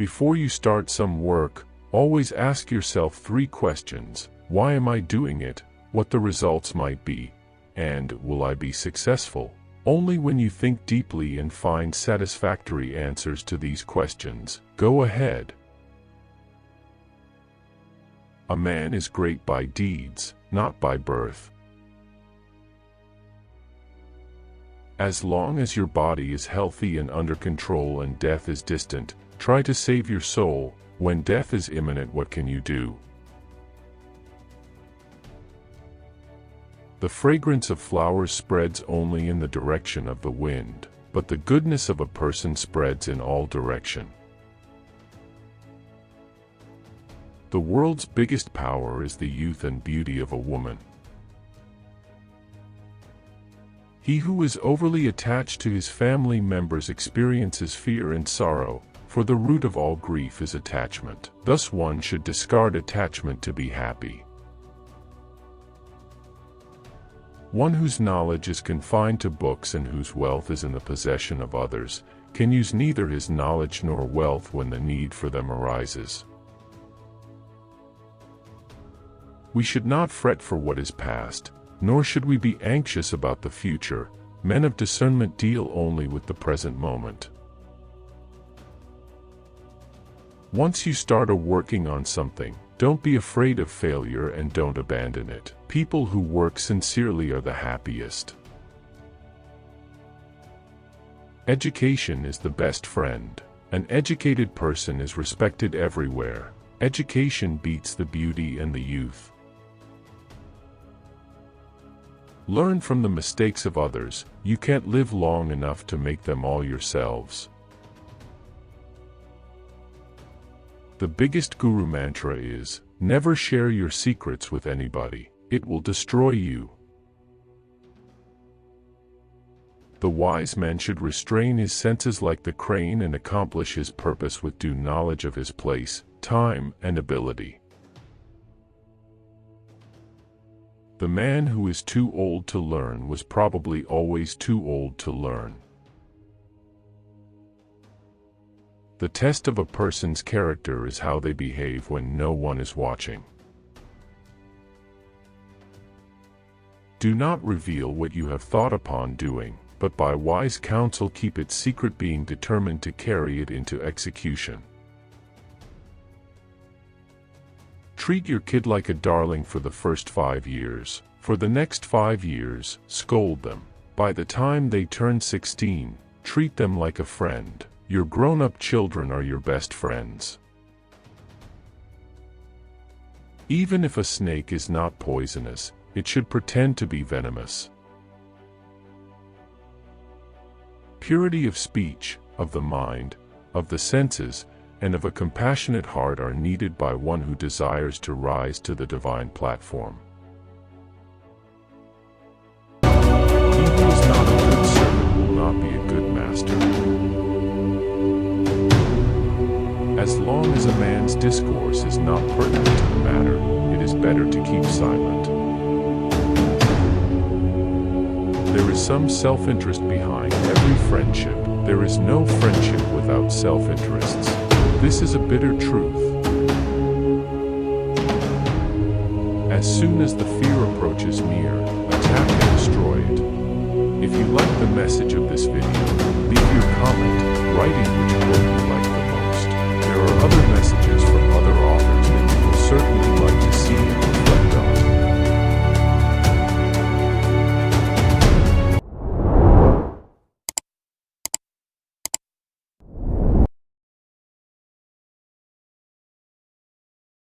Before you start some work, always ask yourself 3 questions: why am I doing it, what the results might be, and will I be successful? Only when you think deeply and find satisfactory answers to these questions, go ahead. A man is great by deeds, not by birth. As long as your body is healthy and under control and death is distant, try to save your soul. When death is imminent, what can you do? The fragrance of flowers spreads only in the direction of the wind, but the goodness of a person spreads in all direction. The world's biggest power is the youth and beauty of a woman. He who is overly attached to his family members experiences fear and sorrow, for the root of all grief is attachment. Thus one should discard attachment to be happy. One whose knowledge is confined to books and whose wealth is in the possession of others, can use neither his knowledge nor wealth when the need for them arises. We should not fret for what is past, nor should we be anxious about the future. Men of discernment deal only with the present moment. Once you start working on something, don't be afraid of failure and don't abandon it. People who work sincerely are the happiest. Education is the best friend. An educated person is respected everywhere. Education beats the beauty and the youth. Learn from the mistakes of others. You can't live long enough to make them all yourselves. The biggest guru mantra is, never share your secrets with anybody. It will destroy you. The wise man should restrain his senses like the crane and accomplish his purpose with due knowledge of his place, time, and ability. The man who is too old to learn was probably always too old to learn. The test of a person's character is how they behave when no one is watching. Do not reveal what you have thought upon doing, but by wise counsel keep it secret, being determined to carry it into execution. Treat your kid like a darling for the first 5 years. For the next 5 years, scold them. By the time they turn 16, treat them like a friend. Your grown-up children are your best friends. Even if a snake is not poisonous, it should pretend to be venomous. Purity of speech, of the mind, of the senses, and of a compassionate heart are needed by one who desires to rise to the divine platform. He who is not a good servant will not be a good master. As long as a man's discourse is not pertinent to the matter, it is better to keep silent. There is some self-interest behind every friendship. There is no friendship without self-interests. This is a bitter truth. As soon as the fear approaches near, attack and destroy it. If you like the message of this video,